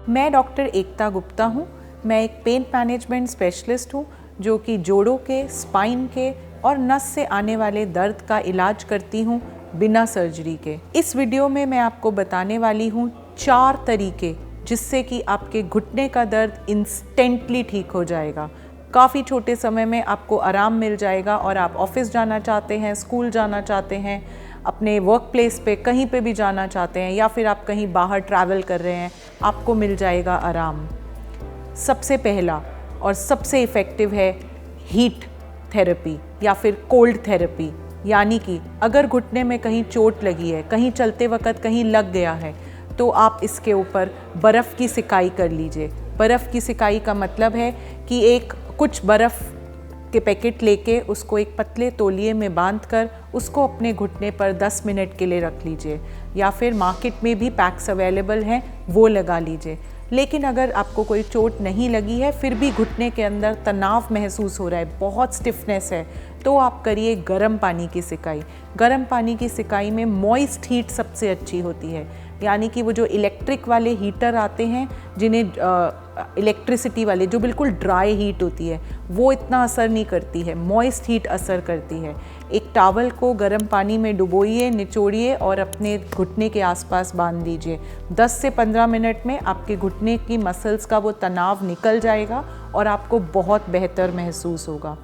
मैं डॉक्टर एकता गुप्ता हूँ। मैं एक पेन मैनेजमेंट स्पेशलिस्ट हूँ जो कि जोड़ों के, स्पाइन के और नस से आने वाले दर्द का इलाज करती हूँ बिना सर्जरी के। इस वीडियो में मैं आपको बताने वाली हूँ 4 तरीके जिससे कि आपके घुटने का दर्द इंस्टेंटली ठीक हो जाएगा। काफ़ी छोटे समय में आपको आराम मिल जाएगा और आप ऑफिस जाना चाहते हैं, स्कूल जाना चाहते हैं, अपने वर्क प्लेस पे कहीं पे भी जाना चाहते हैं या फिर आप कहीं बाहर ट्रैवल कर रहे हैं, आपको मिल जाएगा आराम। सबसे पहला और सबसे इफ़ेक्टिव है हीट थेरेपी या फिर कोल्ड थेरेपी। यानी कि अगर घुटने में कहीं चोट लगी है, कहीं चलते वक्त कहीं लग गया है, तो आप इसके ऊपर बर्फ़ की सिकाई कर लीजिए। बर्फ़ की सिकाई का मतलब है कि कुछ बर्फ़ के पैकेट लेके उसको एक पतले तौलिए में बांधकर उसको अपने घुटने पर 10 मिनट के लिए रख लीजिए, या फिर मार्केट में भी पैक्स अवेलेबल हैं, वो लगा लीजिए। लेकिन अगर आपको कोई चोट नहीं लगी है, फिर भी घुटने के अंदर तनाव महसूस हो रहा है, बहुत स्टिफनेस है, तो आप करिए गर्म पानी की सिकाई। गर्म पानी की सिकाई में मॉइस्ट हीट सबसे अच्छी होती है। यानी कि वो जो इलेक्ट्रिक वाले हीटर आते हैं, जिन्हें इलेक्ट्रिसिटी वाले, जो बिल्कुल ड्राई हीट होती है, वो इतना असर नहीं करती है, मॉइस्ट हीट असर करती है। एक टॉवल को गर्म पानी में डुबोइए, निचोड़िए और अपने घुटने के आसपास बांध दीजिए। 10 से 15 मिनट में आपके घुटने की मसल्स का वो तनाव निकल जाएगा और आपको बहुत बेहतर महसूस होगा।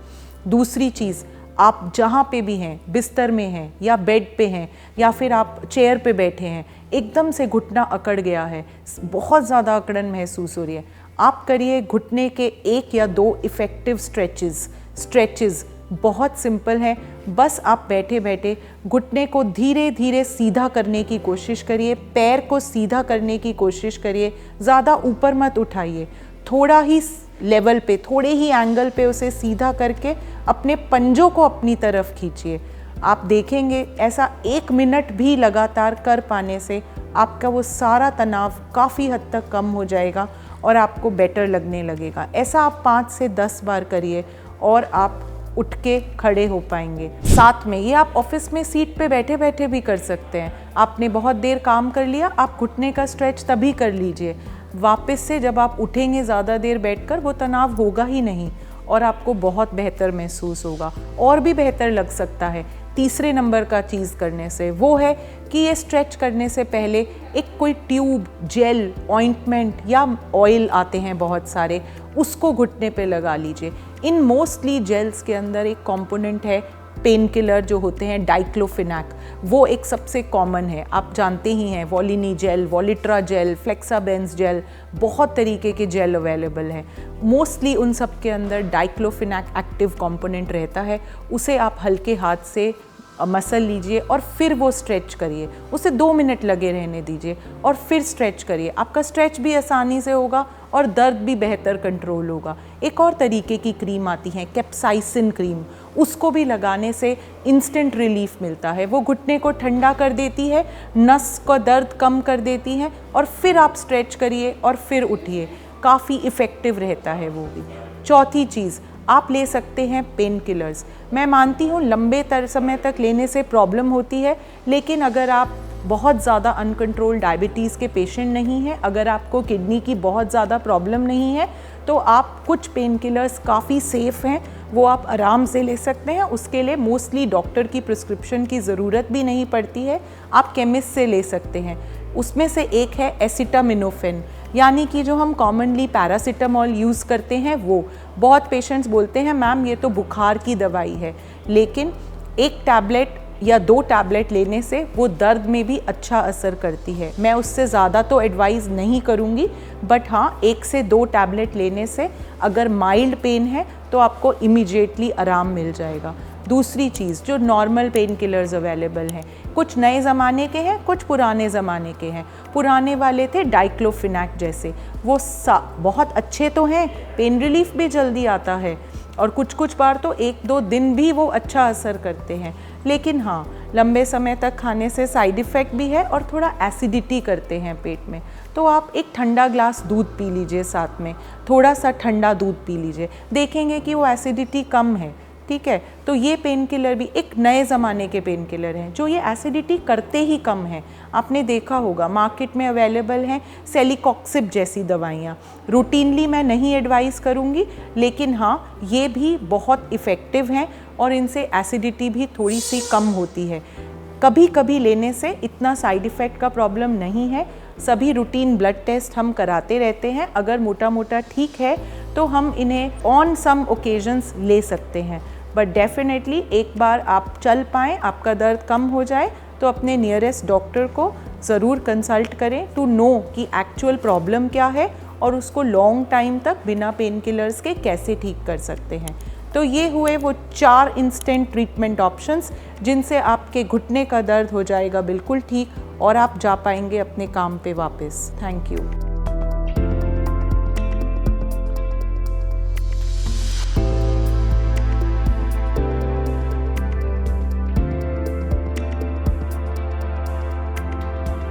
दूसरी चीज़, आप जहाँ पे भी हैं, बिस्तर में हैं या बेड पे हैं या फिर आप चेयर पे बैठे हैं, एकदम से घुटना अकड़ गया है, बहुत ज़्यादा अकड़न महसूस हो रही है, आप करिए घुटने के 1 या 2 इफ़ेक्टिव स्ट्रेचेस बहुत सिंपल है। बस आप बैठे बैठे घुटने को धीरे धीरे सीधा करने की कोशिश करिए, पैर को सीधा करने की कोशिश करिए, ज़्यादा ऊपर मत उठाइए, थोड़ा ही लेवल पे, थोड़े ही एंगल पे उसे सीधा करके अपने पंजों को अपनी तरफ खींचिए। आप देखेंगे ऐसा 1 मिनट भी लगातार कर पाने से आपका वो सारा तनाव काफ़ी हद तक कम हो जाएगा और आपको बेटर लगने लगेगा। ऐसा आप 5 से 10 बार करिए और आप उठ के खड़े हो पाएंगे। साथ में ये आप ऑफिस में सीट पे बैठे बैठे भी कर सकते हैं। आपने बहुत देर काम कर लिया, आप घुटने का स्ट्रेच तभी कर लीजिए। वापस से जब आप उठेंगे ज़्यादा देर बैठकर, वो तनाव होगा ही नहीं और आपको बहुत बेहतर महसूस होगा। और भी बेहतर लग सकता है तीसरे नंबर का चीज़ करने से, वो है कि ये स्ट्रेच करने से पहले एक कोई ट्यूब, जेल, ऑइंटमेंट या ऑयल आते हैं बहुत सारे, उसको घुटने पे लगा लीजिए। इन मोस्टली जेल्स के अंदर एक कंपोनेंट है पेन किलर जो होते हैं डाइक्लोफिनैक, वो एक सबसे कॉमन है, आप जानते ही हैं। वॉलिनी जेल, वॉलिट्रा जेल, फ्लेक्साबेंस जेल, बहुत तरीके के जेल अवेलेबल हैं। मोस्टली उन सब के अंदर डाइक्लोफिनैक एक्टिव कंपोनेंट रहता है। उसे आप हल्के हाथ से मसल लीजिए और फिर वो स्ट्रेच करिए, उसे 2 मिनट लगे रहने दीजिए और फिर स्ट्रेच करिए। आपका स्ट्रेच भी आसानी से होगा और दर्द भी बेहतर कंट्रोल होगा। एक और तरीके की क्रीम आती है कैप्साइसिन क्रीम, उसको भी लगाने से इंस्टेंट रिलीफ मिलता है। वो घुटने को ठंडा कर देती है, नस का दर्द कम कर देती है और फिर आप स्ट्रेच करिए और फिर उठिए, काफ़ी इफ़ेक्टिव रहता है वो भी। चौथी चीज़, आप ले सकते हैं पेन किलर्स। मैं मानती हूँ लंबे समय तक लेने से प्रॉब्लम होती है, लेकिन अगर आप बहुत ज़्यादा अनकंट्रोल डायबिटीज़ के पेशेंट नहीं हैं, अगर आपको किडनी की बहुत ज़्यादा प्रॉब्लम नहीं है, तो आप कुछ पेन किलर्स काफ़ी सेफ़ हैं, वो आप आराम से ले सकते हैं। उसके लिए मोस्टली डॉक्टर की प्रिस्क्रिप्शन की ज़रूरत भी नहीं पड़ती है, आप केमिस्ट से ले सकते हैं। उसमें से एक है एसिटामिनोफेन, यानी कि जो हम कॉमनली पैरासीटामॉल यूज़ करते हैं वो। बहुत पेशेंट्स बोलते हैं मैम ये तो बुखार की दवाई है, लेकिन 1 टैबलेट या 2 टैबलेट लेने से वो दर्द में भी अच्छा असर करती है। मैं उससे ज़्यादा तो एडवाइज़ नहीं करूँगी, बट हाँ 1 से 2 टैबलेट लेने से अगर माइल्ड पेन है तो आपको इमीडिएटली आराम मिल जाएगा। दूसरी चीज़, जो नॉर्मल पेन किलर्स अवेलेबल हैं, कुछ नए ज़माने के हैं, कुछ पुराने ज़माने के हैं। पुराने वाले थे डाइक्लोफिनैक जैसे, वो बहुत अच्छे तो हैं, पेन रिलीफ भी जल्दी आता है और कुछ बार तो 1-2 दिन भी वो अच्छा असर करते हैं। लेकिन हाँ, लंबे समय तक खाने से साइड इफ़ेक्ट भी है और थोड़ा एसिडिटी करते हैं पेट में। तो आप एक ठंडा ग्लास दूध पी लीजिए, साथ में थोड़ा सा ठंडा दूध पी लीजिए, देखेंगे कि वो एसिडिटी कम है। ठीक है। तो ये पेन किलर भी एक नए ज़माने के पेन किलर हैं जो ये एसिडिटी करते ही कम हैं। आपने देखा होगा मार्केट में अवेलेबल हैं सेलिकॉक्सिब जैसी दवाइयाँ। रूटीनली मैं नहीं एडवाइस करूँगी, लेकिन हाँ ये भी बहुत इफ़ेक्टिव हैं और इनसे एसिडिटी भी थोड़ी सी कम होती है। कभी कभी लेने से इतना साइड इफ़ेक्ट का प्रॉब्लम नहीं है। सभी रूटीन ब्लड टेस्ट हम कराते रहते हैं। अगर मोटा मोटा ठीक है तो हम इन्हें ऑन सम ओकेजन्स ले सकते हैं, बट डेफिनेटली एक बार आप चल पाएँ, आपका दर्द कम हो जाए तो अपने नियरेस्ट डॉक्टर को ज़रूर कंसल्ट करें टू नो कि एक्चुअल प्रॉब्लम क्या है और उसको लॉन्ग टाइम तक बिना पेन किलर्स के कैसे ठीक कर सकते हैं। तो ये हुए वो 4 इंस्टेंट ट्रीटमेंट ऑप्शंस जिनसे आपके घुटने का दर्द हो जाएगा बिल्कुल ठीक और आप जा पाएंगे अपने काम पे वापस। Thank you.